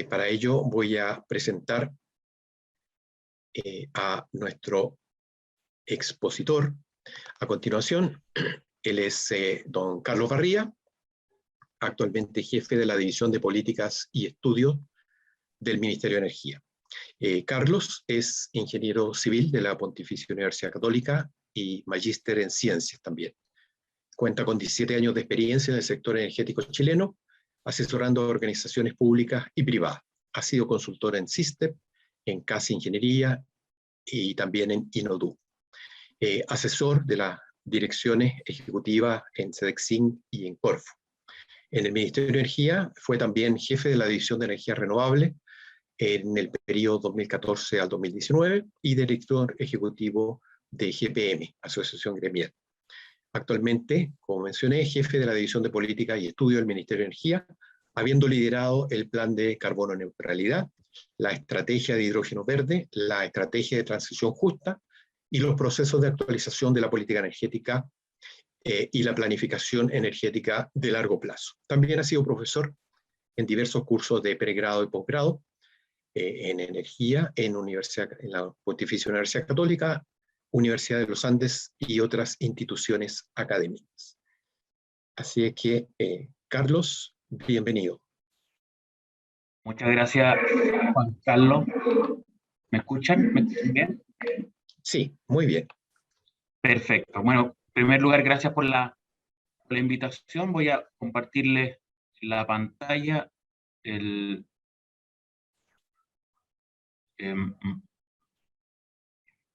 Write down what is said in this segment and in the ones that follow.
Para ello voy a presentar a nuestro expositor. A continuación, él es don Carlos Barría, actualmente jefe de la División de Políticas y Estudios del Ministerio de Energía. Carlos es ingeniero civil de la Pontificia Universidad Católica y magíster en ciencias también. Cuenta con 17 años de experiencia en el sector energético chileno, asesorando a organizaciones públicas y privadas. Ha sido consultor en SISTEP, en CASI Ingeniería y también en INODU. Asesor de las direcciones ejecutivas en SEDEXIN y en Corfo. En el Ministerio de Energía fue también jefe de la División de Energías Renovables en el periodo 2014 al 2019 y director ejecutivo de GPM, Asociación Gremial. Actualmente, como mencioné, jefe de la División de Política y Estudio del Ministerio de Energía, habiendo liderado el plan de carbono neutralidad, la estrategia de hidrógeno verde, la estrategia de transición justa y los procesos de actualización de la política energética y la planificación energética de largo plazo. También ha sido profesor en diversos cursos de pregrado y posgrado en energía en la Pontificia Universidad Católica, Universidad de los Andes y otras instituciones académicas. Así es que, Carlos, bienvenido. Muchas gracias, Juan Carlos. ¿Me escuchan? ¿Me escuchan bien? Sí, muy bien. Perfecto. Bueno, en primer lugar, gracias por la invitación. Voy a compartirles la pantalla.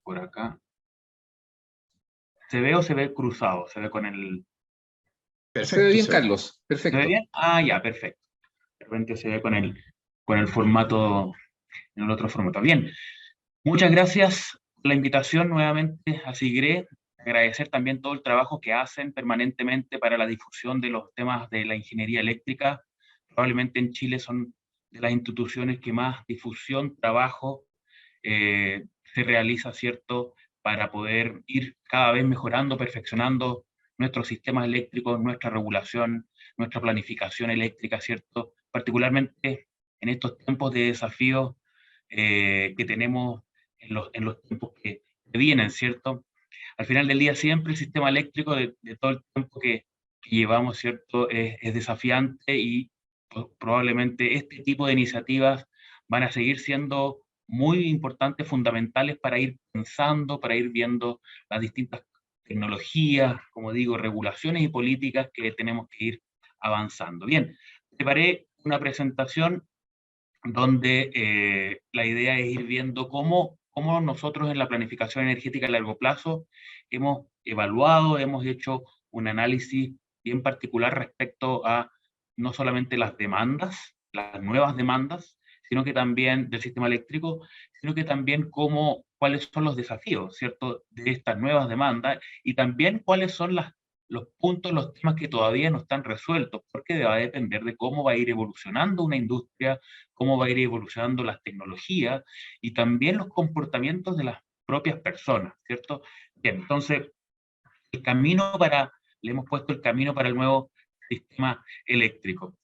Por acá. ¿Se ve o se ve cruzado? ¿Se ve con el...? Perfecto. Se ve bien, Carlos. Perfecto. ¿Se ve bien? Ah, ya, perfecto. De repente se ve con el formato, en el otro formato. Bien. Muchas gracias por la invitación nuevamente a SIGRE. Agradecer también todo el trabajo que hacen permanentemente para la difusión de los temas de la ingeniería eléctrica. Probablemente en Chile son de las instituciones que más difusión, trabajo se realiza, ¿cierto?, para poder ir cada vez mejorando, perfeccionando nuestros sistemas eléctricos, nuestra regulación, nuestra planificación eléctrica, ¿cierto? Particularmente en estos tiempos de desafíos que tenemos en los tiempos que vienen, ¿cierto? Al final del día siempre el sistema eléctrico de todo el tiempo que llevamos, ¿cierto?, es desafiante y probablemente este tipo de iniciativas van a seguir siendo muy importantes, fundamentales para ir pensando, para ir viendo las distintas tecnologías, como digo, regulaciones y políticas que tenemos que ir avanzando. Bien, preparé una presentación donde la idea es ir viendo cómo nosotros en la planificación energética a largo plazo hemos evaluado, hemos hecho un análisis bien particular respecto a no solamente las demandas, las nuevas demandas, sino que también del sistema eléctrico, sino que también cuáles son los desafíos, ¿cierto?, de estas nuevas demandas y también cuáles son los puntos, los temas que todavía no están resueltos, porque va a depender de cómo va a ir evolucionando una industria, cómo va a ir evolucionando las tecnologías y también los comportamientos de las propias personas, ¿cierto? Bien, entonces, le hemos puesto el camino para el nuevo sistema eléctrico.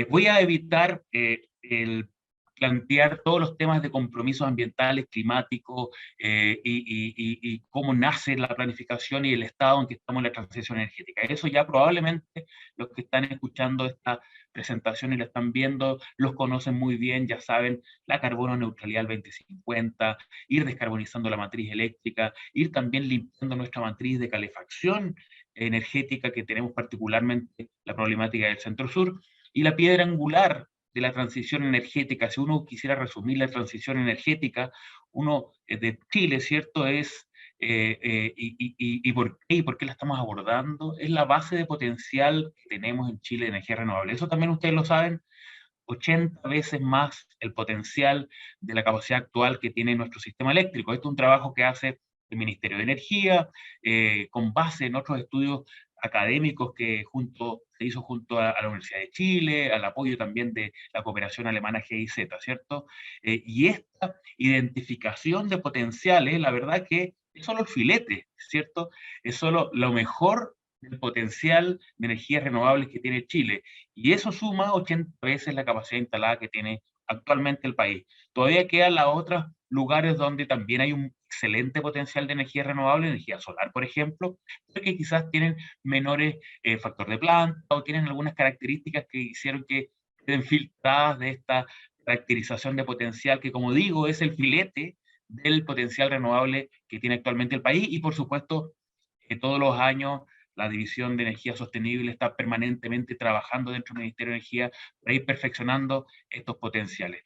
Voy a evitar el plantear todos los temas de compromisos ambientales, climáticos, y cómo nace la planificación y el estado en que estamos en la transición energética. Eso ya probablemente los que están escuchando esta presentación y la están viendo, los conocen muy bien, ya saben, la carbono neutralidad al 2050, ir descarbonizando la matriz eléctrica, ir también limpiando nuestra matriz de calefacción energética que tenemos particularmente la problemática del centro-sur, y la piedra angular de la transición energética, si uno quisiera resumir la transición energética, de Chile, ¿cierto?, es, ¿por qué? ¿Y por qué la estamos abordando? Es la base de potencial que tenemos en Chile de energía renovable. Eso también ustedes lo saben, 80 veces más el potencial de la capacidad actual que tiene nuestro sistema eléctrico. Esto es un trabajo que hace el Ministerio de Energía, con base en otros estudios académicos que se hizo junto a la Universidad de Chile, al apoyo también de la cooperación alemana GIZ, ¿cierto? Y esta identificación de potenciales, la verdad que es solo el filete, ¿cierto? Es solo lo mejor del potencial de energías renovables que tiene Chile. Y eso suma 80 veces la capacidad instalada que tiene actualmente el país. Todavía quedan los otros lugares donde también hay un excelente potencial de energía renovable, energía solar, por ejemplo, que quizás tienen menores factor de planta o tienen algunas características que hicieron que queden filtradas de esta caracterización de potencial, que como digo, es el filete del potencial renovable que tiene actualmente el país, y por supuesto, todos los años la División de Energía Sostenible está permanentemente trabajando dentro del Ministerio de Energía para ir perfeccionando estos potenciales.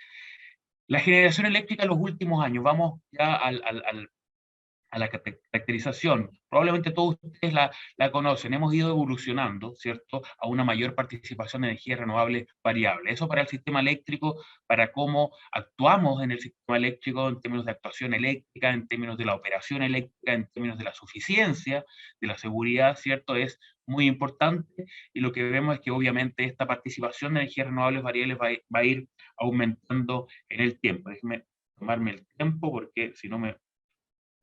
La generación eléctrica en los últimos años, vamos ya a la caracterización. Probablemente todos ustedes la conocen. Hemos ido evolucionando, ¿cierto?, a una mayor participación de energías renovables variables. Eso para el sistema eléctrico, para cómo actuamos en el sistema eléctrico en términos de actuación eléctrica, en términos de la operación eléctrica, en términos de la suficiencia, de la seguridad, ¿cierto?, es muy importante, y lo que vemos es que obviamente esta participación de energías renovables variables va a ir aumentando en el tiempo. Déjenme tomarme el tiempo porque si no me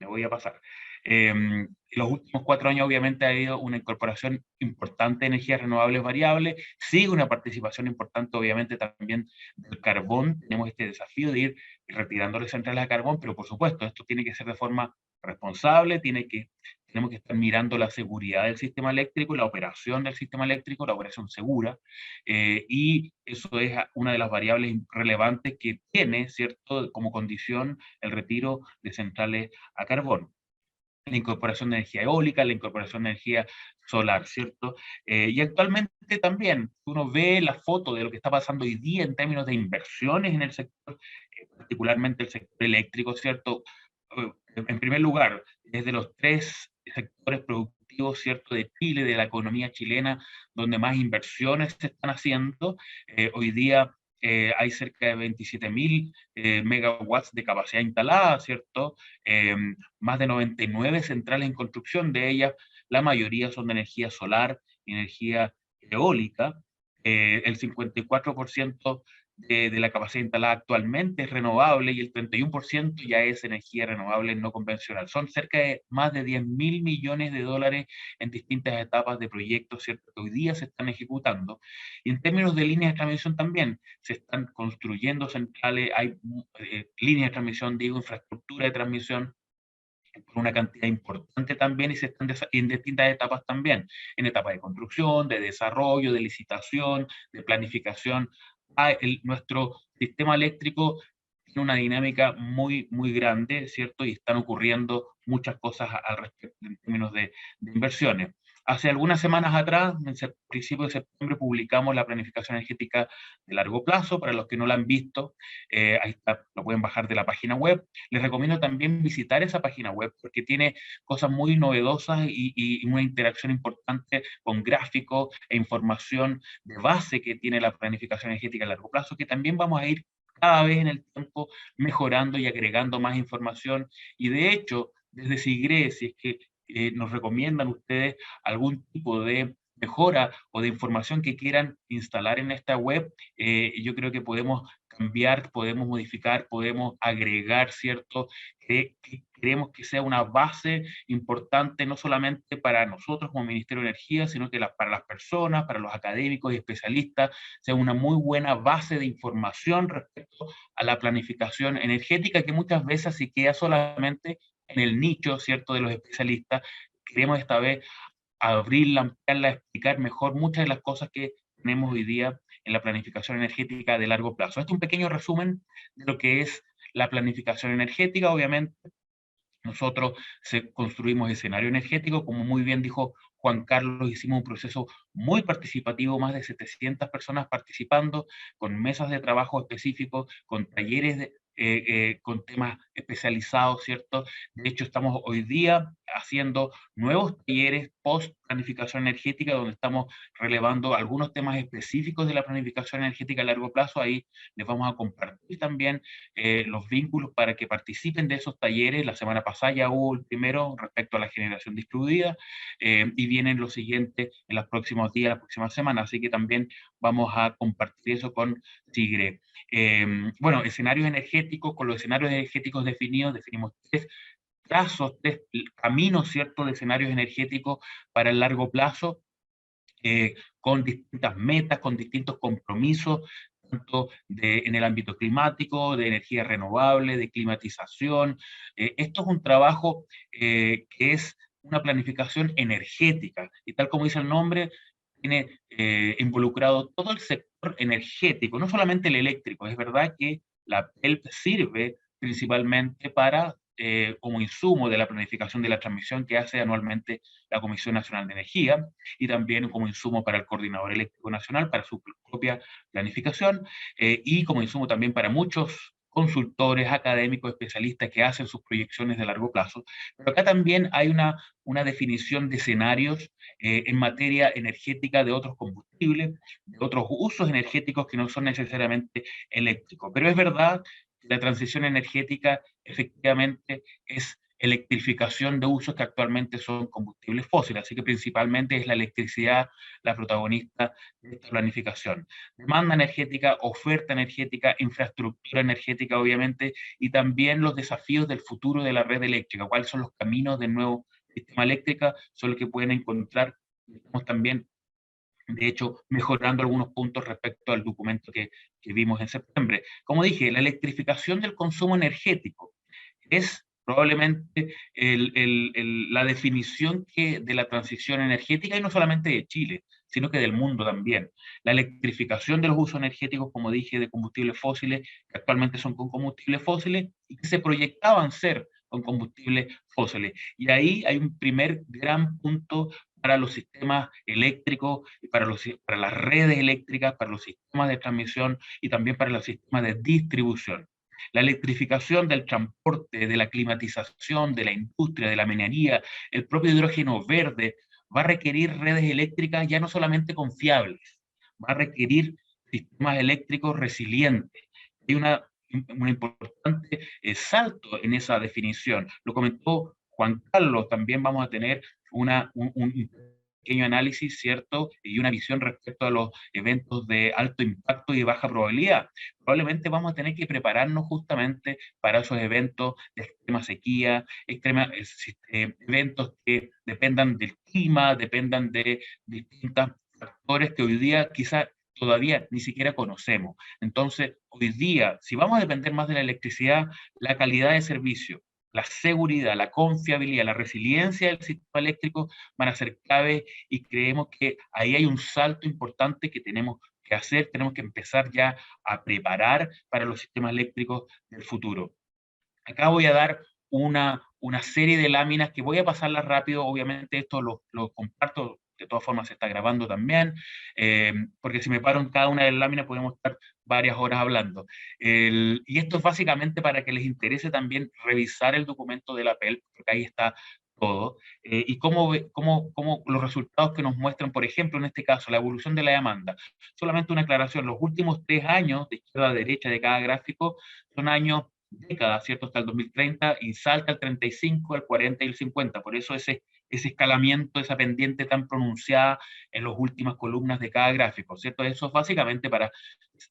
voy a pasar. En los últimos 4 años obviamente ha habido una incorporación importante de energías renovables variables, sigue una participación importante obviamente también del carbón. Tenemos este desafío de ir retirando las centrales a carbón, pero por supuesto esto tiene que ser de forma responsable, tenemos que estar mirando la seguridad del sistema eléctrico, la operación del sistema eléctrico, la operación segura, y eso es una de las variables relevantes que tiene, ¿cierto?, como condición el retiro de centrales a carbón. La incorporación de energía eólica, la incorporación de energía solar, ¿cierto? Y actualmente también uno ve la foto de lo que está pasando hoy día en términos de inversiones en el sector, particularmente el sector eléctrico, ¿cierto? En primer lugar, desde los 3 sectores productivos, ¿cierto?, de Chile, de la economía chilena, donde más inversiones se están haciendo. Hoy día hay cerca de 27.000 megawatts de capacidad instalada, ¿cierto? Más de 99 centrales en construcción, de ellas la mayoría son de energía solar, energía eólica. El 54% de la capacidad instalada actualmente es renovable y el 31% ya es energía renovable no convencional. Son cerca de más de 10.000 millones de dólares en distintas etapas de proyectos, ¿cierto?, que hoy día se están ejecutando. Y en términos de líneas de transmisión también, se están construyendo centrales, hay líneas de transmisión, digo, infraestructura de transmisión, por una cantidad importante también, y se están en distintas etapas también, en etapas de construcción, de desarrollo, de licitación, de planificación. Nuestro sistema eléctrico tiene una dinámica muy, muy grande, ¿cierto? Y están ocurriendo muchas cosas al respecto en términos de inversiones. Hace algunas semanas atrás, en principios de septiembre, publicamos la planificación energética de largo plazo. Para los que no la han visto, ahí está, lo pueden bajar de la página web. Les recomiendo también visitar esa página web porque tiene cosas muy novedosas y una interacción importante con gráficos e información de base que tiene la planificación energética a largo plazo, que también vamos a ir cada vez en el tiempo mejorando y agregando más información. Y de hecho, desde SIGRE, si es que nos recomiendan ustedes algún tipo de mejora o de información que quieran instalar en esta web, yo creo que podemos cambiar, podemos modificar, podemos agregar, ¿cierto? Que queremos que sea una base importante no solamente para nosotros como Ministerio de Energía, sino que para las personas, para los académicos y especialistas, sea una muy buena base de información respecto a la planificación energética, que muchas veces se queda solamente en el nicho, ¿cierto?, de los especialistas. Queremos esta vez abrirla, ampliarla, explicar mejor muchas de las cosas que tenemos hoy día en la planificación energética de largo plazo. Este es un pequeño resumen de lo que es la planificación energética. Obviamente, nosotros construimos escenario energético, como muy bien dijo Juan Carlos, hicimos un proceso muy participativo, más de 700 personas participando, con mesas de trabajo específicos, con talleres con temas especializados, ¿cierto? De hecho, estamos hoy día haciendo nuevos talleres post planificación energética, donde estamos relevando algunos temas específicos de la planificación energética a largo plazo. Ahí les vamos a compartir también los vínculos para que participen de esos talleres. La semana pasada ya hubo el primero respecto a la generación distribuida, y vienen los siguientes en los próximos días, las próximas semanas, así que también vamos a compartir eso con SIGRE. Bueno, escenarios energéticos, con los escenarios energéticos definidos, definimos 3 plazos, 3 caminos, ¿cierto?, de escenarios energéticos para el largo plazo, con distintas metas, con distintos compromisos, tanto en el ámbito climático, de energía renovable, de climatización. Esto es un trabajo que es una planificación energética, y tal como dice el nombre, tiene involucrado todo el sector energético, no solamente el eléctrico. Es verdad que la PELP sirve principalmente para, como insumo de la planificación de la transmisión que hace anualmente la Comisión Nacional de Energía, y también como insumo para el Coordinador Eléctrico Nacional, para su propia planificación, y como insumo también para muchos consultores, académicos, especialistas que hacen sus proyecciones de largo plazo. Pero acá también hay una definición de escenarios en materia energética de otros combustibles, de otros usos energéticos que no son necesariamente eléctricos. Pero es verdad que la transición energética efectivamente es electrificación de usos que actualmente son combustibles fósiles, así que principalmente es la electricidad la protagonista de esta planificación. Demanda energética, oferta energética, infraestructura energética, obviamente, y también los desafíos del futuro de la red eléctrica, cuáles son los caminos del nuevo sistema eléctrico, son los que pueden encontrar. Estamos también, de hecho, mejorando algunos puntos respecto al documento que vimos en septiembre. Como dije, la electrificación del consumo energético es probablemente la definición de la transición energética, y no solamente de Chile, sino que del mundo también. La electrificación de los usos energéticos, como dije, de combustibles fósiles, que actualmente son con combustibles fósiles y que se proyectaban ser con combustibles fósiles. Y ahí hay un primer gran punto para los sistemas eléctricos, para las redes eléctricas, para los sistemas de transmisión y también para los sistemas de distribución. La electrificación del transporte, de la climatización, de la industria, de la minería, el propio hidrógeno verde, va a requerir redes eléctricas ya no solamente confiables, va a requerir sistemas eléctricos resilientes. Hay un importante salto en esa definición. Lo comentó Juan Carlos, también vamos a tener un pequeño análisis, ¿cierto? Y una visión respecto a los eventos de alto impacto y de baja probabilidad. Probablemente vamos a tener que prepararnos justamente para esos eventos de extrema sequía, eventos que dependan del clima, dependan de distintos factores que hoy día quizá todavía ni siquiera conocemos. Entonces, hoy día, si vamos a depender más de la electricidad, la calidad de servicio, la seguridad, la confiabilidad, la resiliencia del sistema eléctrico van a ser clave, y creemos que ahí hay un salto importante que tenemos que hacer, tenemos que empezar ya a preparar para los sistemas eléctricos del futuro. Acá voy a dar una serie de láminas que voy a pasarlas rápido, obviamente esto lo comparto, de todas formas se está grabando también, porque si me paro en cada una de las láminas podemos estar varias horas hablando. Y esto es básicamente para que les interese también revisar el documento de la PELP, porque ahí está todo, y cómo los resultados que nos muestran, por ejemplo, en este caso, la evolución de la demanda. Solamente una aclaración, los últimos 3 años, de izquierda a derecha de cada gráfico, son años décadas, ¿cierto? Hasta el 2030, y salta al 35, al 40 y el 50. Por eso ese escalamiento, esa pendiente tan pronunciada en las últimas columnas de cada gráfico, ¿cierto? Eso es básicamente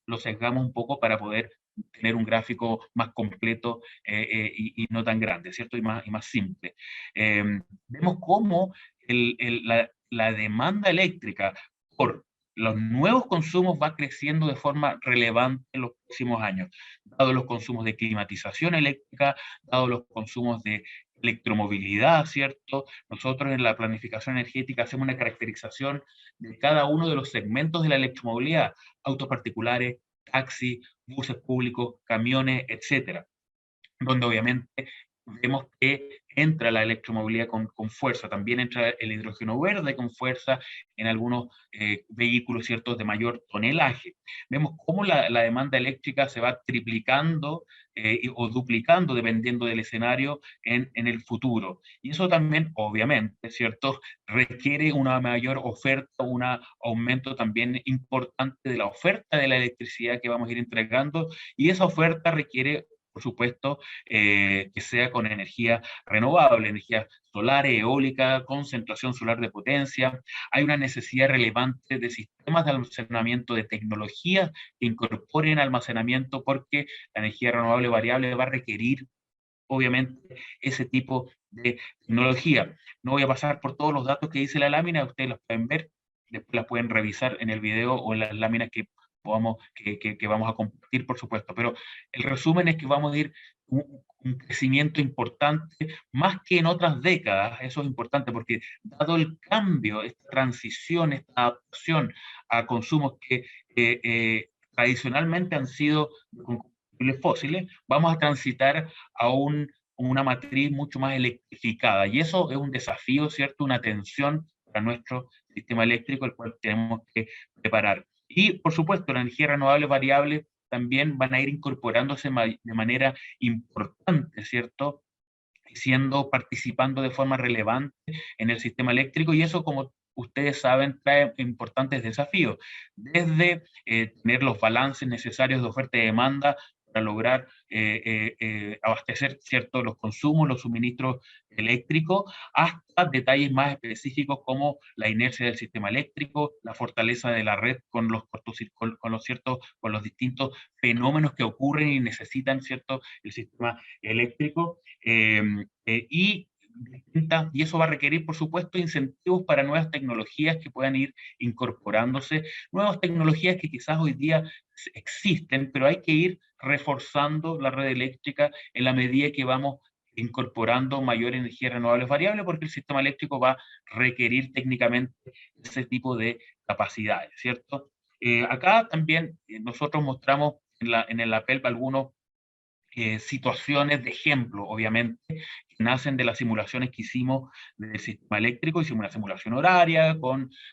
lo sesgamos un poco para poder tener un gráfico más completo y no tan grande, ¿cierto? Y más simple. Vemos cómo la demanda eléctrica por los nuevos consumos va creciendo de forma relevante en los próximos años, dado los consumos de climatización eléctrica, dado los consumos de electromovilidad, ¿cierto? Nosotros en la planificación energética hacemos una caracterización de cada uno de los segmentos de la electromovilidad: autos particulares, taxis, buses públicos, camiones, etcétera, donde obviamente vemos que entra la electromovilidad con fuerza, también entra el hidrógeno verde con fuerza en algunos vehículos, ¿cierto?, de mayor tonelaje. Vemos cómo la demanda eléctrica se va triplicando o duplicando, dependiendo del escenario, en el futuro. Y eso también, obviamente, ¿cierto?, requiere una mayor oferta, un aumento también importante de la oferta de la electricidad que vamos a ir entregando, y esa oferta requiere, por supuesto, que sea con energía renovable, energía solar, eólica, concentración solar de potencia. Hay una necesidad relevante de sistemas de almacenamiento, de tecnologías que incorporen almacenamiento, porque la energía renovable variable va a requerir, obviamente, ese tipo de tecnología. No voy a pasar por todos los datos que dice la lámina, ustedes los pueden ver, después las pueden revisar en el video o en las láminas que que vamos a compartir, por supuesto. Pero el resumen es que vamos a ir un crecimiento importante, más que en otras décadas. Eso es importante porque dado el cambio, esta transición, esta adaptación a consumos que tradicionalmente han sido con combustibles fósiles, vamos a transitar a una matriz mucho más electrificada. Y eso es un desafío, ¿cierto? Una tensión para nuestro sistema eléctrico, el cual tenemos que preparar. Y, por supuesto, la energía renovable variable también van a ir incorporándose de manera importante, ¿cierto? Participando de forma relevante en el sistema eléctrico, y eso, como ustedes saben, trae importantes desafíos, desde tener los balances necesarios de oferta y demanda para lograr abastecer, ¿cierto?, los consumos, los suministros eléctricos, hasta detalles más específicos como la inercia del sistema eléctrico, la fortaleza de la red con los distintos fenómenos que ocurren y necesitan, ¿cierto?, el sistema eléctrico. Y eso va a requerir, por supuesto, incentivos para nuevas tecnologías que puedan ir incorporándose, nuevas tecnologías que quizás hoy día existen, pero hay que ir reforzando la red eléctrica en la medida que vamos incorporando mayor energía renovable variable, porque el sistema eléctrico va a requerir técnicamente ese tipo de capacidades, ¿cierto? Acá también nosotros mostramos en el APELP algunos situaciones de ejemplo, obviamente, que nacen de las simulaciones que hicimos del sistema eléctrico. Hicimos una simulación horaria,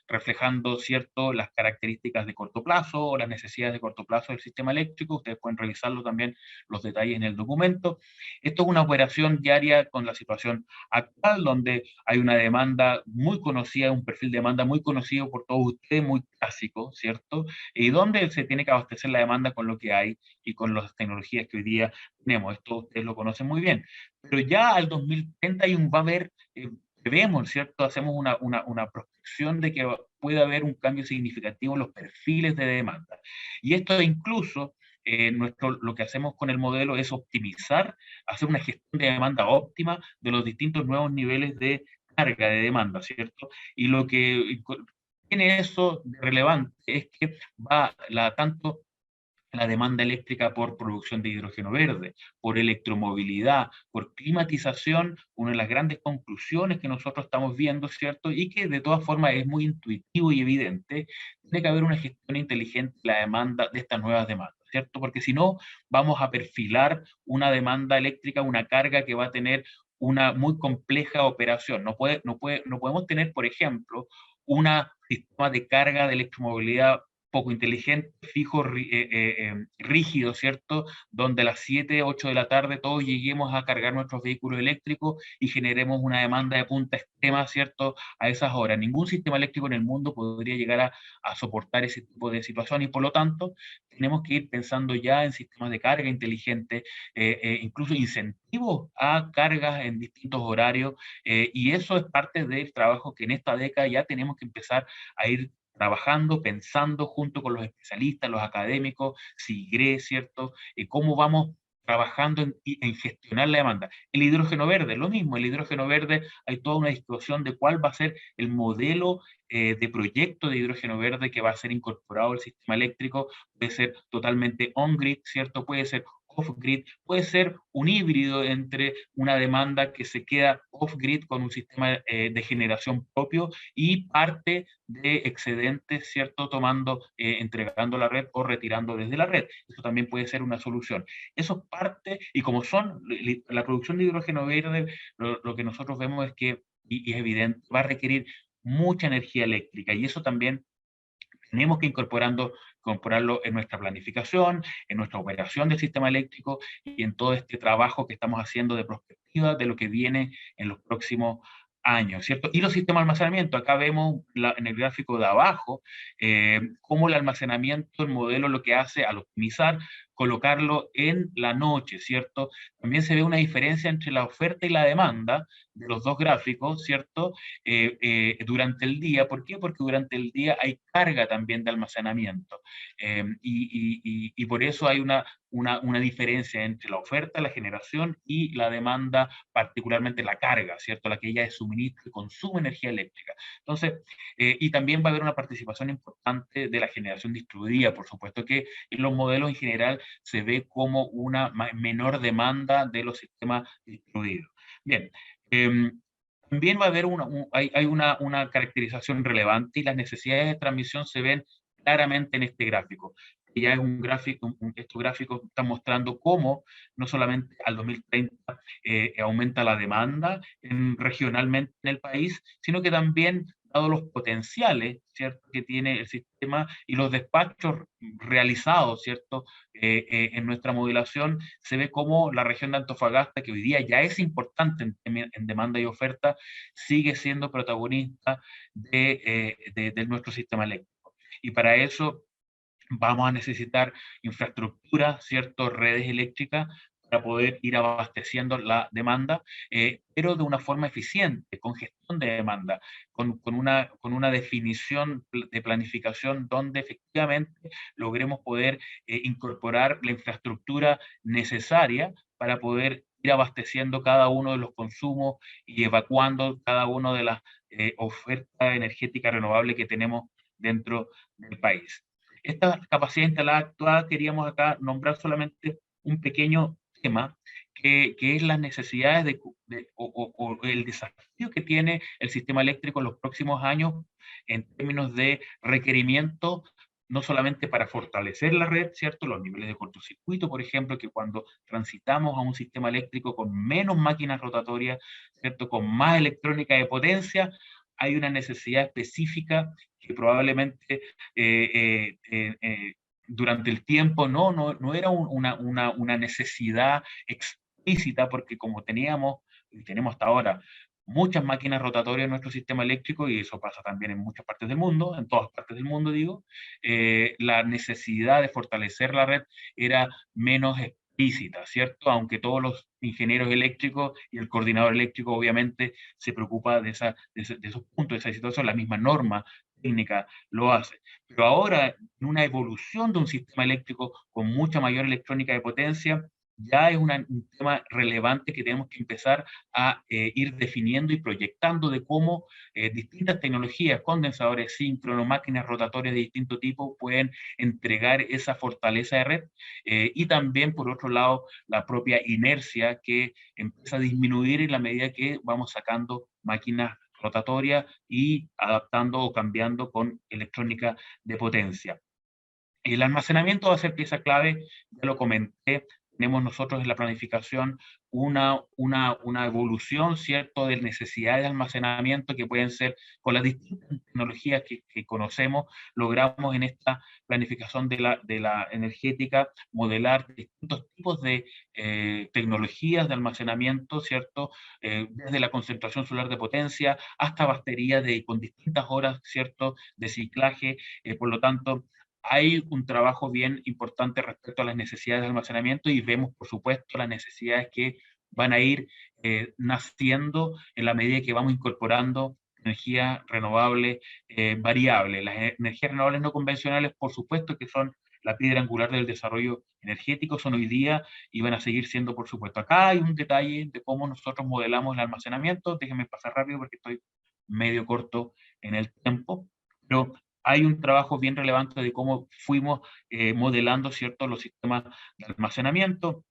reflejando, ¿cierto?, las características de corto plazo o las necesidades de corto plazo del sistema eléctrico. Ustedes pueden revisarlo también, los detalles en el documento. Esto es una operación diaria con la situación actual, donde hay una demanda muy conocida, un perfil de demanda muy conocido por todos ustedes, muy clásico, ¿cierto? Y donde se tiene que abastecer la demanda con lo que hay y con las tecnologías que hoy día tenemos. Esto ustedes lo conocen muy bien. Pero ya al 2030 va a haber, vemos, ¿cierto? Hacemos una prospección de que puede haber un cambio significativo en los perfiles de demanda. Y esto incluso, lo que hacemos con el modelo es optimizar, hacer una gestión de demanda óptima de los distintos nuevos niveles de carga de demanda, ¿cierto? Y lo que tiene eso de relevante es que va tanto la demanda eléctrica por producción de hidrógeno verde, por electromovilidad, por climatización, una de las grandes conclusiones que nosotros estamos viendo, ¿cierto? Y que de todas formas es muy intuitivo y evidente, tiene que haber una gestión inteligente de la demanda de estas nuevas demandas, ¿cierto? Porque si no, vamos a perfilar una demanda eléctrica, una carga que va a tener una muy compleja operación. No podemos tener, por ejemplo, un sistema de carga de electromovilidad poco inteligente, fijo, rígido, ¿cierto? Donde a las 7, 8 de la tarde todos lleguemos a cargar nuestros vehículos eléctricos y generemos una demanda de punta extrema, ¿cierto?, a esas horas. Ningún sistema eléctrico en el mundo podría llegar a soportar ese tipo de situación, y por lo tanto tenemos que ir pensando ya en sistemas de carga inteligente, incluso incentivos a cargas en distintos horarios, y eso es parte del trabajo que en esta década ya tenemos que empezar a ir trabajando, pensando junto con los especialistas, los académicos, SIGRE, ¿cierto? Cómo vamos trabajando en gestionar la demanda. El hidrógeno verde, lo mismo, el hidrógeno verde, hay toda una discusión de cuál va a ser el modelo de proyecto de hidrógeno verde que va a ser incorporado al sistema eléctrico. Puede ser totalmente on-grid, ¿cierto? Puede ser off-grid, puede ser un híbrido entre una demanda que se queda off-grid con un sistema de generación propio y parte de excedentes, ¿cierto?, entregando la red o retirando desde la red. Eso también puede ser una solución. Eso es parte, y como la producción de hidrógeno verde, lo que nosotros vemos es que, y es evidente, va a requerir mucha energía eléctrica, y eso también tenemos que incorporarlo en nuestra planificación, en nuestra operación del sistema eléctrico y en todo este trabajo que estamos haciendo de prospectiva de lo que viene en los próximos años, ¿cierto? Y los sistemas de almacenamiento, acá vemos en el gráfico de abajo cómo el almacenamiento, el modelo lo que hace al optimizar, colocarlo en la noche, ¿cierto? También se ve una diferencia entre la oferta y la demanda de los dos gráficos, ¿cierto? Durante el día. ¿Por qué? Porque durante el día hay carga también de almacenamiento, y por eso hay una una diferencia entre la oferta, la generación y la demanda, particularmente la carga, ¿cierto? La que ya es suministro y consumo de energía eléctrica. Entonces, y también va a haber una participación importante de la generación distribuida, por supuesto que en los modelos en general se ve como una menor demanda de los sistemas distribuidos. Bien, también va a haber hay una caracterización relevante y las necesidades de transmisión se ven claramente en este gráfico. Ya es un gráfico, estos gráficos están mostrando cómo no solamente al 2030 aumenta la demanda regionalmente en el país, sino que también, dado los potenciales, ¿cierto?, que tiene el sistema y los despachos realizados, ¿cierto?, en nuestra modelación, se ve como la región de Antofagasta, que hoy día ya es importante en demanda y oferta, sigue siendo protagonista de nuestro sistema eléctrico. Y para eso vamos a necesitar infraestructura, ¿cierto?, redes eléctricas para poder ir abasteciendo la demanda, pero de una forma eficiente, con gestión de demanda, con una definición de planificación donde efectivamente logremos poder incorporar la infraestructura necesaria para poder ir abasteciendo cada uno de los consumos y evacuando cada una de las ofertas energéticas renovables que tenemos dentro del país. Esta capacidad instalada actual, queríamos acá nombrar solamente un pequeño tema, que es las necesidades o el desafío que tiene el sistema eléctrico en los próximos años en términos de requerimiento, no solamente para fortalecer la red, ¿cierto? Los niveles de cortocircuito, por ejemplo, que cuando transitamos a un sistema eléctrico con menos máquinas rotatorias, ¿cierto?, con más electrónica de potencia, hay una necesidad específica que probablemente durante el tiempo no era una necesidad explícita, porque como teníamos y tenemos hasta ahora muchas máquinas rotatorias en nuestro sistema eléctrico, y eso pasa también en muchas partes del mundo, en todas partes del mundo digo, la necesidad de fortalecer la red era menos explícita, ¿cierto? Aunque todos los ingenieros eléctricos y el coordinador eléctrico obviamente se preocupa de esos puntos, de esa situación, la misma norma técnica lo hace. Pero ahora, en una evolución de un sistema eléctrico con mucha mayor electrónica de potencia, ya es un tema relevante que tenemos que empezar a ir definiendo y proyectando de cómo distintas tecnologías, condensadores síncronos, máquinas rotatorias de distinto tipo, pueden entregar esa fortaleza de red, y también, por otro lado, la propia inercia que empieza a disminuir en la medida que vamos sacando máquinas rotatorias y adaptando o cambiando con electrónica de potencia. El almacenamiento va a ser pieza clave, ya lo comenté. Tenemos nosotros en la planificación una evolución, ¿cierto?, de necesidades de almacenamiento que pueden ser con las distintas tecnologías que conocemos. Logramos en esta planificación de la energética modelar distintos tipos de tecnologías de almacenamiento, ¿cierto?, desde la concentración solar de potencia hasta baterías con distintas horas, ¿cierto?, de ciclaje. Por lo tanto, hay un trabajo bien importante respecto a las necesidades de almacenamiento y vemos, por supuesto, las necesidades que van a ir naciendo en la medida que vamos incorporando energía renovable variable. Las energías renovables no convencionales, por supuesto, que son la piedra angular del desarrollo energético, son hoy día y van a seguir siendo, por supuesto. Acá hay un detalle de cómo nosotros modelamos el almacenamiento. Déjenme pasar rápido porque estoy medio corto en el tiempo, pero hay un trabajo bien relevante de cómo fuimos modelando, ¿cierto?, los sistemas de almacenamiento.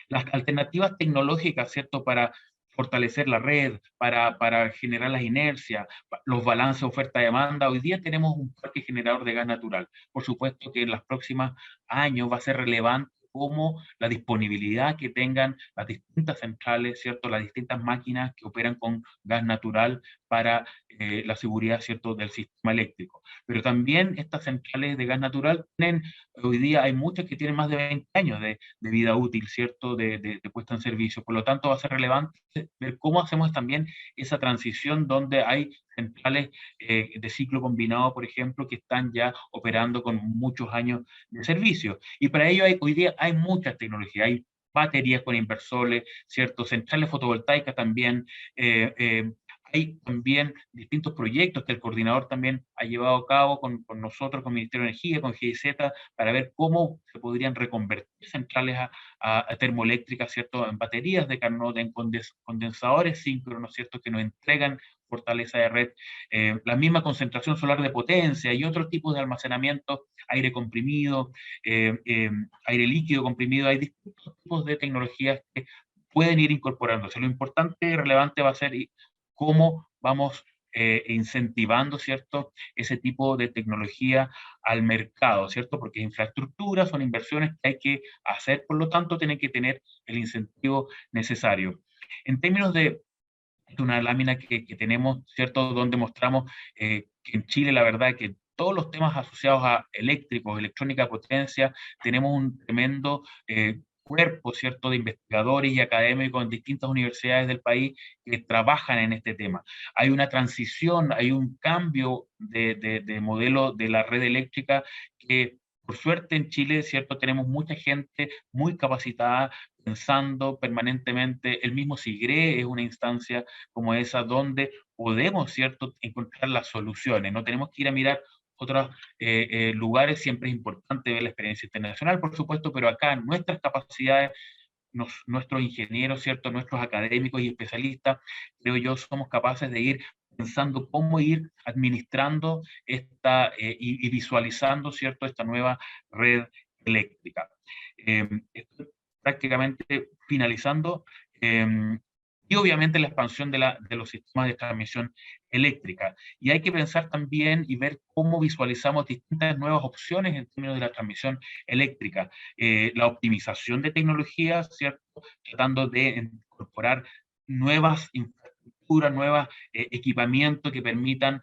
Las alternativas tecnológicas, ¿cierto?, para fortalecer la red, para generar las inercias, los balances oferta-demanda. Hoy día tenemos un parque generador de gas natural. Por supuesto que en los próximos años va a ser relevante cómo la disponibilidad que tengan las distintas centrales, ¿cierto?, las distintas máquinas que operan con gas natural para la seguridad, ¿cierto?, del sistema eléctrico. Pero también estas centrales de gas natural hoy día hay muchas que tienen más de 20 años de vida útil, ¿cierto?, de puesta en servicio. Por lo tanto, va a ser relevante ver cómo hacemos también esa transición donde hay centrales de ciclo combinado, por ejemplo, que están ya operando con muchos años de servicio. Y para ello hoy día hay muchas tecnologías, hay baterías con inversores, ¿cierto?, centrales fotovoltaicas también, Hay también distintos proyectos que el coordinador también ha llevado a cabo con nosotros, con el Ministerio de Energía, con GIZ, para ver cómo se podrían reconvertir centrales a termoeléctricas, ¿cierto?, en baterías de Carnot, en condensadores síncronos, ¿cierto?, que nos entregan fortaleza de red, la misma concentración solar de potencia y otros tipos de almacenamiento, aire comprimido, aire líquido comprimido. Hay distintos tipos de tecnologías que pueden ir incorporándose. Lo importante y relevante va a ser cómo vamos incentivando, ¿cierto?, ese tipo de tecnología al mercado, ¿cierto? Porque infraestructuras son inversiones que hay que hacer, por lo tanto, tienen que tener el incentivo necesario. En términos de una lámina que tenemos, ¿cierto?, donde mostramos que en Chile, la verdad, que todos los temas asociados a eléctricos, electrónica, potencia, tenemos un tremendo cuerpo, ¿cierto?, de investigadores y académicos en distintas universidades del país que trabajan en este tema. Hay una transición, hay un cambio de modelo de la red eléctrica que, por suerte, en Chile, ¿cierto?, tenemos mucha gente muy capacitada, pensando permanentemente. El mismo SIGRE es una instancia como esa donde podemos, ¿cierto?, encontrar las soluciones. No tenemos que ir a mirar otros lugares. Siempre es importante ver la experiencia internacional, por supuesto, pero acá nuestras capacidades, nuestros ingenieros, ¿cierto?, nuestros académicos y especialistas, creo yo, somos capaces de ir pensando cómo ir administrando esta y visualizando, ¿cierto?, esta nueva red eléctrica. Estoy prácticamente finalizando. Y obviamente la expansión de los sistemas de transmisión eléctrica. Y hay que pensar también y ver cómo visualizamos distintas nuevas opciones en términos de la transmisión eléctrica. La optimización de tecnologías, ¿cierto?, tratando de incorporar nuevas infraestructuras, nuevos equipamientos que permitan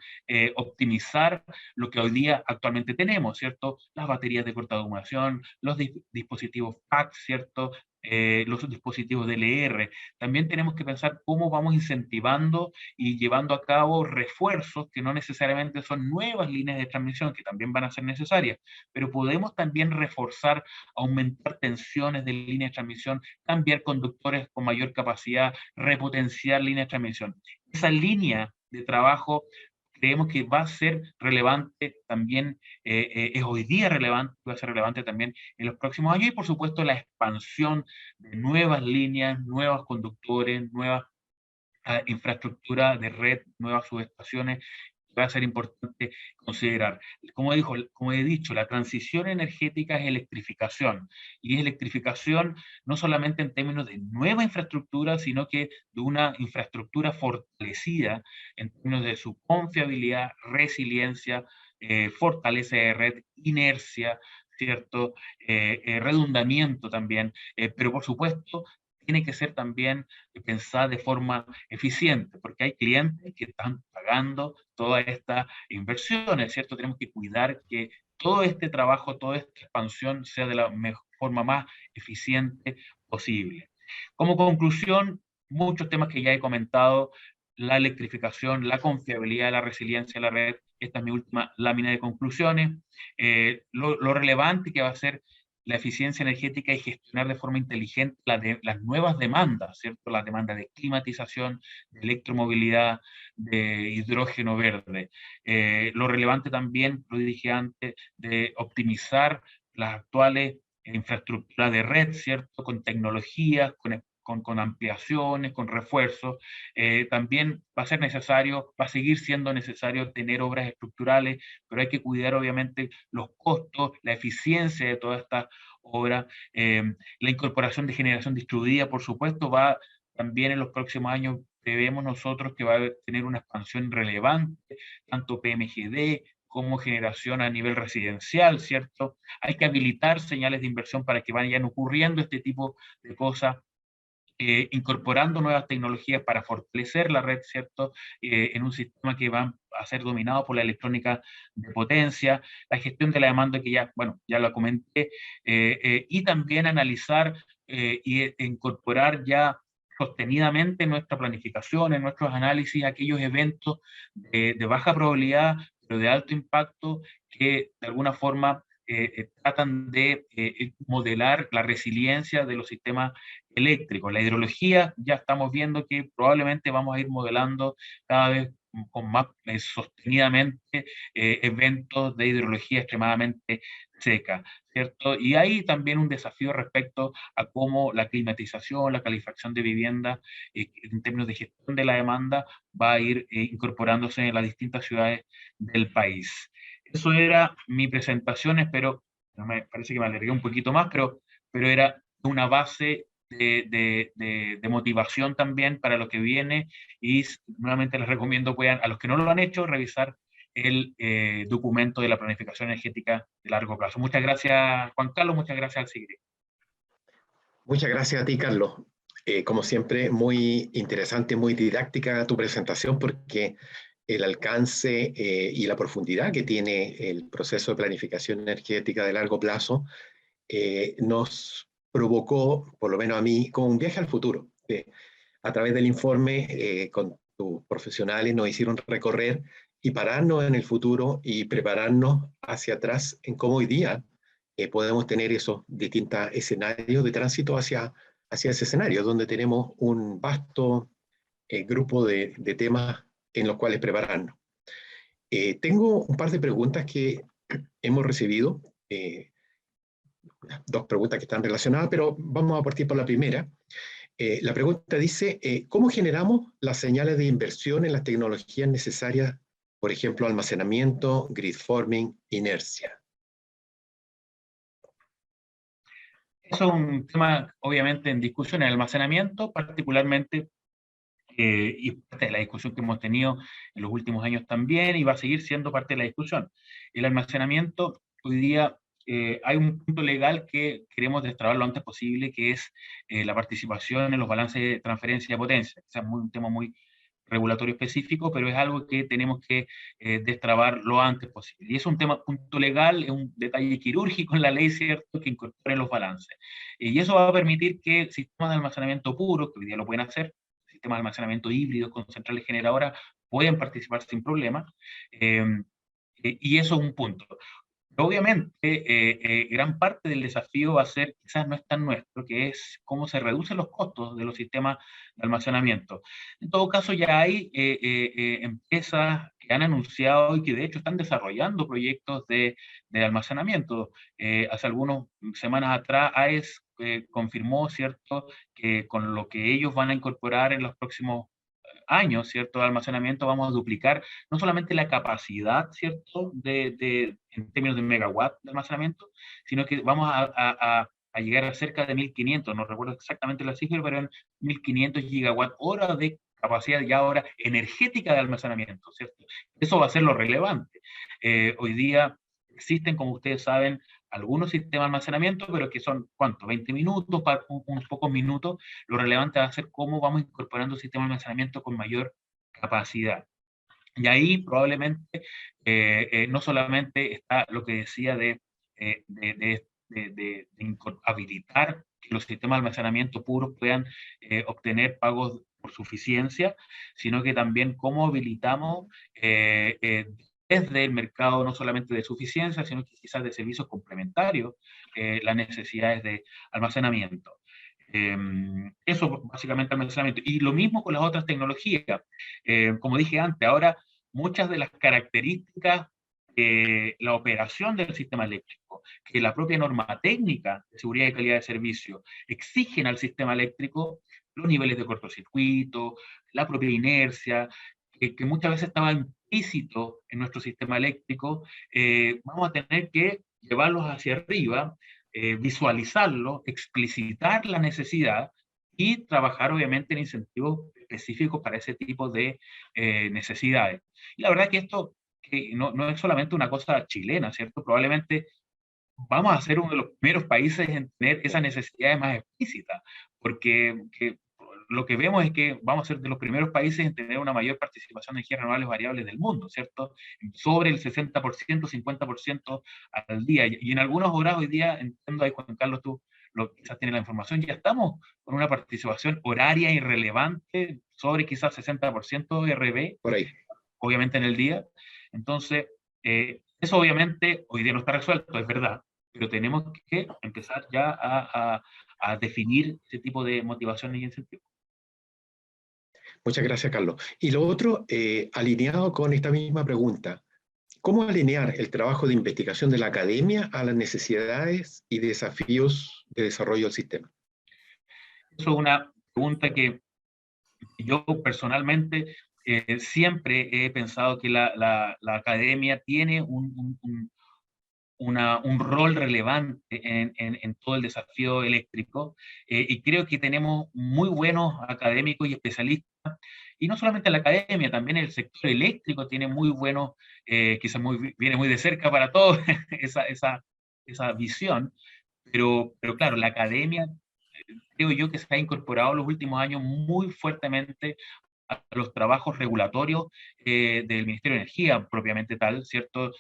optimizar lo que hoy día actualmente tenemos, ¿cierto? Las baterías de corta duración, los dispositivos PAC, ¿cierto?, los dispositivos DLR. También tenemos que pensar cómo vamos incentivando y llevando a cabo refuerzos que no necesariamente son nuevas líneas de transmisión, que también van a ser necesarias, pero podemos también reforzar, aumentar tensiones de líneas de transmisión, cambiar conductores con mayor capacidad, repotenciar líneas de transmisión. Esa línea de trabajo creemos que va a ser relevante también, es hoy día relevante, va a ser relevante también en los próximos años, y por supuesto la expansión de nuevas líneas, nuevos conductores, nueva infraestructura de red, nuevas subestaciones, va a ser importante considerar. Como he dicho, la transición energética es electrificación, y es electrificación no solamente en términos de nueva infraestructura, sino que de una infraestructura fortalecida en términos de su confiabilidad, resiliencia, fortaleza de red, inercia, ¿cierto? Redundamiento también, pero por supuesto tiene que ser también pensada de forma eficiente, porque hay clientes que están pagando todas estas inversiones, ¿cierto? Tenemos que cuidar que todo este trabajo, toda esta expansión sea de la forma más eficiente posible. Como conclusión, muchos temas que ya he comentado: la electrificación, la confiabilidad, la resiliencia de la red. Esta es mi última lámina de conclusiones. Lo relevante que va a ser la eficiencia energética y gestionar de forma inteligente las nuevas demandas, ¿cierto? Las demandas de climatización, de electromovilidad, de hidrógeno verde. Lo relevante también, lo dije antes, de optimizar las actuales infraestructuras de red, ¿cierto?, con tecnologías, con ampliaciones, con refuerzos. También va a ser necesario, va a seguir siendo necesario tener obras estructurales, pero hay que cuidar obviamente los costos, la eficiencia de todas estas obras. La incorporación de generación distribuida, por supuesto, va también en los próximos años. Prevemos nosotros que va a tener una expansión relevante, tanto PMGD como generación a nivel residencial, ¿cierto? Hay que habilitar señales de inversión para que vayan ocurriendo este tipo de cosas. Incorporando nuevas tecnologías para fortalecer la red, ¿cierto? En un sistema que va a ser dominado por la electrónica de potencia, la gestión de la demanda que ya, bueno, ya lo comenté, y también analizar e incorporar ya sostenidamente en nuestra planificación, en nuestros análisis, aquellos eventos de baja probabilidad, pero de alto impacto, que de alguna forma tratan de modelar la resiliencia de los sistemas eléctricos. La hidrología ya estamos viendo que probablemente vamos a ir modelando cada vez con más sostenidamente eventos de hidrología extremadamente seca, ¿cierto? Y hay también un desafío respecto a cómo la climatización, la calefacción de viviendas, en términos de gestión de la demanda, va a ir incorporándose en las distintas ciudades del país. Eso era mi presentación, espero, me parece que me alargué un poquito más, pero era una base de motivación también para lo que viene, y nuevamente les recomiendo puedan, a los que no lo han hecho, revisar el documento de la planificación energética de largo plazo. Muchas gracias, Juan Carlos, muchas gracias al SIGRE. Muchas gracias a ti, Carlos. Como siempre, muy interesante, muy didáctica tu presentación, porque el alcance y la profundidad que tiene el proceso de planificación energética de largo plazo nos provocó, por lo menos a mí, como un viaje al futuro. A través del informe, con tus profesionales nos hicieron recorrer y pararnos en el futuro y prepararnos hacia atrás en cómo hoy día podemos tener esos distintos escenarios de tránsito hacia ese escenario, donde tenemos un vasto grupo de temas en los cuales prepararnos. Tengo un par de preguntas que hemos recibido, dos preguntas que están relacionadas, pero vamos a partir por la primera. La pregunta dice, ¿cómo generamos las señales de inversión en las tecnologías necesarias, por ejemplo, almacenamiento, grid forming, inercia? Eso es un tema, obviamente, en discusión. El almacenamiento, particularmente, y parte de la discusión que hemos tenido en los últimos años también, y va a seguir siendo parte de la discusión. El almacenamiento, hoy día, hay un punto legal que queremos destrabar lo antes posible, que es la participación en los balances de transferencia de potencia. Es un tema muy regulatorio específico, pero es algo que tenemos que destrabar lo antes posible. Y es un punto legal, es un detalle quirúrgico en la ley, ¿cierto?, que incorpore los balances. Y eso va a permitir que sistemas de almacenamiento puro, que hoy día lo pueden hacer, sistemas de almacenamiento híbridos con centrales generadoras, pueden participar sin problema. Y eso es un punto. Obviamente, gran parte del desafío va a ser, quizás no es tan nuestro, que es cómo se reducen los costos de los sistemas de almacenamiento. En todo caso, ya hay empresas que han anunciado y que de hecho están desarrollando proyectos de almacenamiento. Hace algunas semanas atrás, AES confirmó, ¿cierto?, que con lo que ellos van a incorporar en los próximos años, ¿cierto?, de almacenamiento, vamos a duplicar no solamente la capacidad, ¿cierto?, en términos de megawatt de almacenamiento, sino que vamos a llegar a cerca de 1.500, no recuerdo exactamente la cifra, pero en 1.500 gigawatt hora de capacidad ya ahora energética de almacenamiento, ¿cierto? Eso va a ser lo relevante. Hoy día existen, como ustedes saben, algunos sistemas de almacenamiento, pero que son, ¿cuánto? 20 minutos, para unos pocos minutos. Lo relevante va a ser cómo vamos incorporando sistemas de almacenamiento con mayor capacidad. Y ahí probablemente no solamente está lo que decía de habilitar que los sistemas de almacenamiento puros puedan obtener pagos por suficiencia, sino que también cómo habilitamos desde el mercado no solamente de suficiencia, sino que quizás de servicios complementarios, las necesidades de almacenamiento. Eso básicamente almacenamiento. Y lo mismo con las otras tecnologías. Como dije antes, ahora muchas de las características de la operación del sistema eléctrico, que la propia norma técnica de seguridad y calidad de servicio exigen al sistema eléctrico, los niveles de cortocircuito, la propia inercia, que muchas veces estaba implícito en nuestro sistema eléctrico, vamos a tener que llevarlos hacia arriba, visualizarlo, explicitar la necesidad y trabajar obviamente en incentivos específicos para ese tipo de necesidades. Y la verdad que esto que no es solamente una cosa chilena, ¿cierto? Probablemente vamos a ser uno de los primeros países en tener esas necesidades más explícitas, porque lo que vemos es que vamos a ser de los primeros países en tener una mayor participación de energías renovables variables del mundo, ¿cierto? Sobre el 60%, 50% al día. Y en algunas horas hoy día, entiendo ahí, Juan Carlos, tú quizás tienes la información, ya estamos con una participación horaria irrelevante sobre quizás 60% RB, Por ahí. obviamente en el día. Entonces, Eso obviamente hoy día no está resuelto, es verdad, pero tenemos que empezar ya a definir ese tipo de motivaciones y incentivos. Muchas gracias, Carlos. Y lo otro, alineado con esta misma pregunta, ¿cómo alinear el trabajo de investigación de la academia a las necesidades y desafíos de desarrollo del sistema? Eso es una pregunta que yo personalmente siempre he pensado que la academia tiene un rol relevante en todo el desafío eléctrico, y creo que tenemos muy buenos académicos y especialistas, y no solamente la academia, también el sector eléctrico tiene muy buenos, quizás viene muy de cerca para todos esa visión, pero claro, la academia, creo yo que se ha incorporado en los últimos años muy fuertemente a los trabajos regulatorios del Ministerio de Energía, propiamente tal, ¿cierto?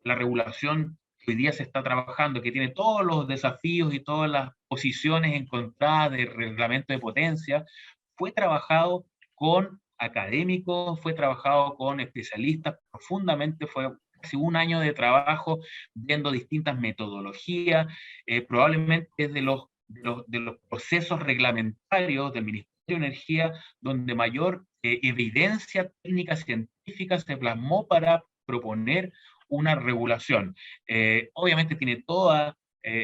La regulación que hoy día se está trabajando, que tiene todos los desafíos y todas las posiciones encontradas de reglamento de potencia, fue trabajado con académicos, fue trabajado con especialistas profundamente, fue casi un año de trabajo viendo distintas metodologías, probablemente es de los procesos reglamentarios del Ministerio de Energía donde mayor evidencia técnica científica se plasmó para proponer una regulación. Obviamente tiene todas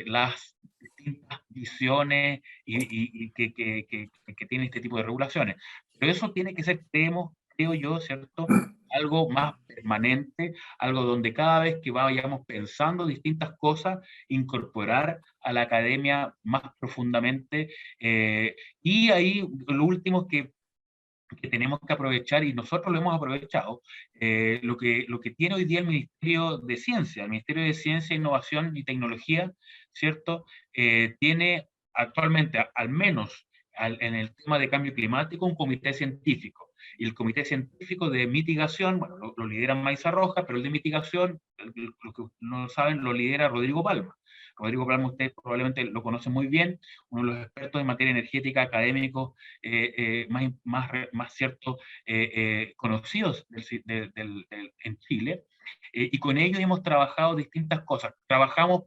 las distintas visiones que tiene este tipo de regulaciones, pero eso tiene que ser, creo yo, ¿cierto? Algo más permanente, algo donde cada vez que vayamos pensando distintas cosas, incorporar a la academia más profundamente. Y ahí lo último que tenemos que aprovechar, y nosotros lo hemos aprovechado, lo que tiene hoy día el Ministerio de Ciencia, Innovación y Tecnología, ¿cierto? Tiene actualmente, al menos en el tema de cambio climático, un comité científico. Y el comité científico de mitigación, bueno, lo lidera Maiza Roja, pero el de mitigación, lo que no lo saben, lo lidera Rodrigo Palma. Rodrigo Palma, usted probablemente lo conoce muy bien, uno de los expertos en materia energética académicos más cierto, conocidos en Chile, y con ellos hemos trabajado distintas cosas. Trabajamos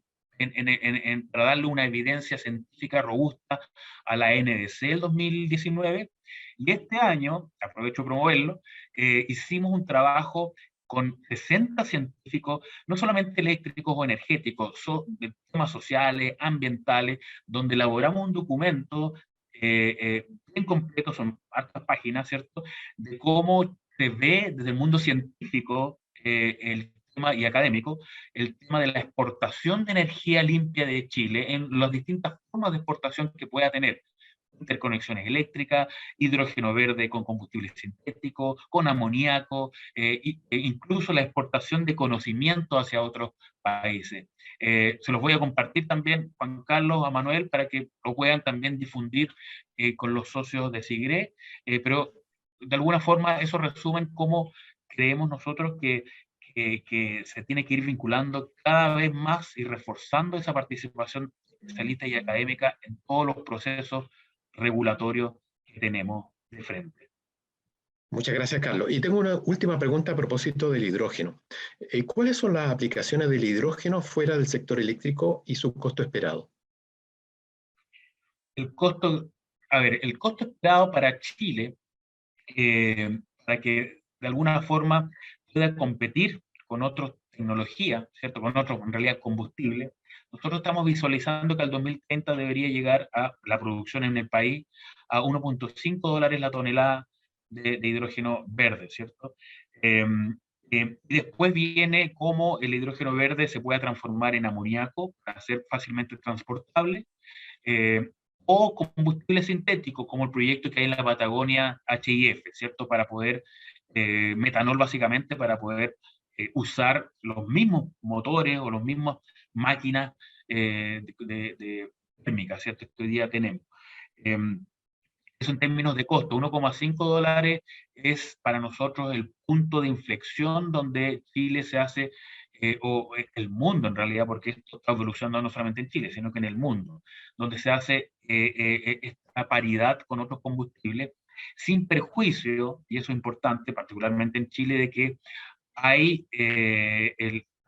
para darle una evidencia científica robusta a la NDC del 2019, y este año, aprovecho promoverlo, hicimos un trabajo con 60 científicos, no solamente eléctricos o energéticos, de temas sociales, ambientales, donde elaboramos un documento bien completo, son hartas páginas, ¿cierto?, de cómo se ve desde el mundo científico el tema y académico, el tema de la exportación de energía limpia de Chile en las distintas formas de exportación que pueda tener: interconexiones eléctricas, hidrógeno verde con combustible sintético, con amoníaco, e incluso la exportación de conocimiento hacia otros países. Se los voy a compartir también, Juan Carlos, a Manuel, para que lo puedan también difundir con los socios de SIGRE, pero de alguna forma eso resume cómo creemos nosotros que se tiene que ir vinculando cada vez más y reforzando esa participación especialista y académica en todos los procesos regulatorios que tenemos de frente. Muchas gracias, Carlos. Y tengo una última pregunta a propósito del hidrógeno. ¿Cuáles son las aplicaciones del hidrógeno fuera del sector eléctrico y su costo esperado? El costo, el costo esperado para Chile, para que de alguna forma pueda competir con otras tecnologías, ¿cierto? Con otros, en realidad, combustibles. Nosotros estamos visualizando que al 2030 debería llegar a la producción en el país a $1.5 la tonelada de hidrógeno verde, ¿cierto? Y después viene cómo el hidrógeno verde se puede transformar en amoníaco para ser fácilmente transportable, eh, o combustible sintético, como el proyecto que hay en la Patagonia HIF, ¿cierto? Para poder, metanol básicamente, para poder usar los mismos motores o las mismas máquinas térmicas, ¿cierto? Que hoy día tenemos. Eso en términos de costo, $1.5 es para nosotros el punto de inflexión donde Chile se hace, o el mundo en realidad, porque esto está evolucionando no solamente en Chile, sino que en el mundo, donde se hace esta paridad con otros combustibles, sin perjuicio, y eso es importante, particularmente en Chile, de que hay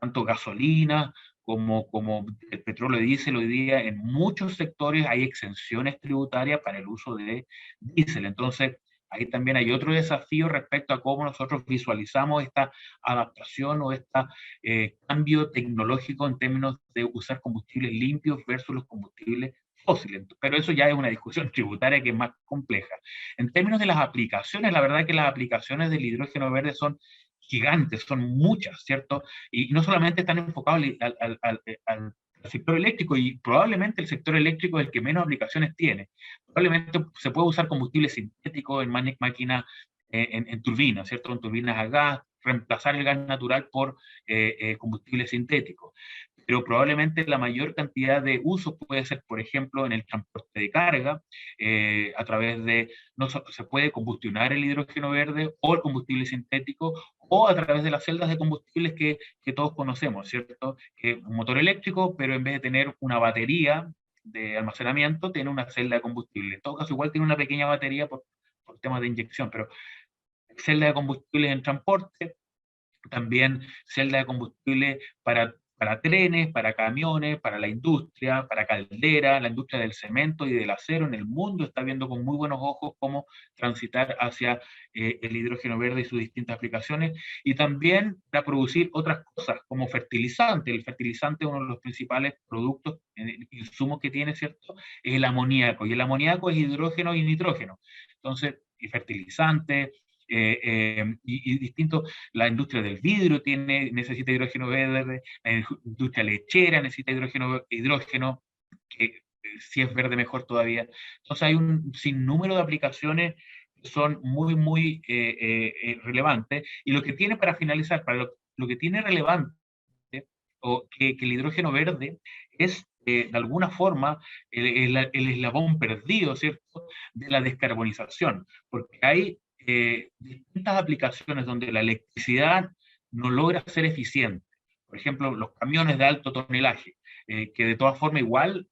tanto gasolina como el petróleo y diésel. Hoy día en muchos sectores hay exenciones tributarias para el uso de diésel. Entonces, ahí también hay otro desafío respecto a cómo nosotros visualizamos esta adaptación o este cambio tecnológico en términos de usar combustibles limpios versus los combustibles fósiles. Pero eso ya es una discusión tributaria que es más compleja. En términos de las aplicaciones, la verdad es que las aplicaciones del hidrógeno verde son gigantes, son muchas, ¿cierto? Y no solamente están enfocados al sector eléctrico, y probablemente el sector eléctrico es el que menos aplicaciones tiene. Probablemente se puede usar combustible sintético en máquinas, en turbinas, ¿cierto? En turbinas a gas, reemplazar el gas natural por combustible sintético. Pero probablemente la mayor cantidad de usos puede ser, por ejemplo, en el transporte de carga, a través de, no se puede combustionar el hidrógeno verde o el combustible sintético, o a través de las celdas de combustibles que todos conocemos, ¿cierto? Un motor eléctrico, pero en vez de tener una batería de almacenamiento, tiene una celda de combustible. En todo caso, igual tiene una pequeña batería por temas de inyección, pero celda de combustible en transporte, también celda de combustible para trenes, para camiones, para la industria, para caldera. La industria del cemento y del acero en el mundo está viendo con muy buenos ojos cómo transitar hacia el hidrógeno verde y sus distintas aplicaciones, y también para producir otras cosas como fertilizante. El fertilizante, uno de los principales productos, insumos que tiene, ¿cierto?, es el amoníaco, y el amoníaco es hidrógeno y nitrógeno. Entonces, y fertilizante, y distinto. La industria del vidrio necesita hidrógeno verde, la industria lechera necesita hidrógeno, que si es verde mejor todavía. Entonces hay un sinnúmero de aplicaciones que son muy relevantes, y lo que tiene, para finalizar, para lo que tiene relevante, o que el hidrógeno verde es de alguna forma el eslabón perdido, ¿cierto?, de la descarbonización, porque hay distintas aplicaciones donde la electricidad no logra ser eficiente. Por ejemplo, los camiones de alto tonelaje, que de todas formas igual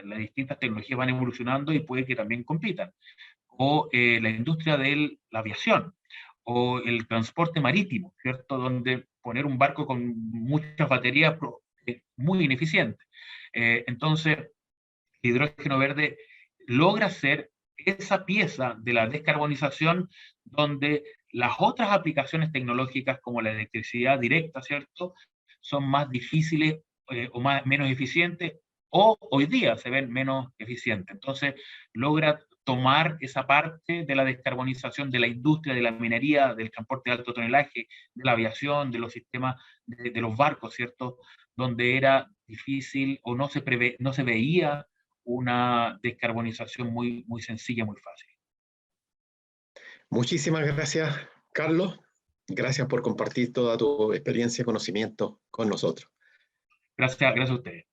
las distintas tecnologías van evolucionando y puede que también compitan. O la industria de la aviación, o el transporte marítimo, ¿cierto?, donde poner un barco con muchas baterías es muy ineficiente. Entonces, el hidrógeno verde logra ser esa pieza de la descarbonización donde las otras aplicaciones tecnológicas, como la electricidad directa, ¿cierto?, son más difíciles o menos eficientes, o hoy día se ven menos eficientes. Entonces, logra tomar esa parte de la descarbonización de la industria, de la minería, del transporte de alto tonelaje, de la aviación, de los sistemas de los barcos, ¿cierto?, donde era difícil o no se veía una descarbonización muy sencilla, muy fácil. Muchísimas gracias, Carlos. Gracias por compartir toda tu experiencia y conocimiento con nosotros. Gracias a ustedes.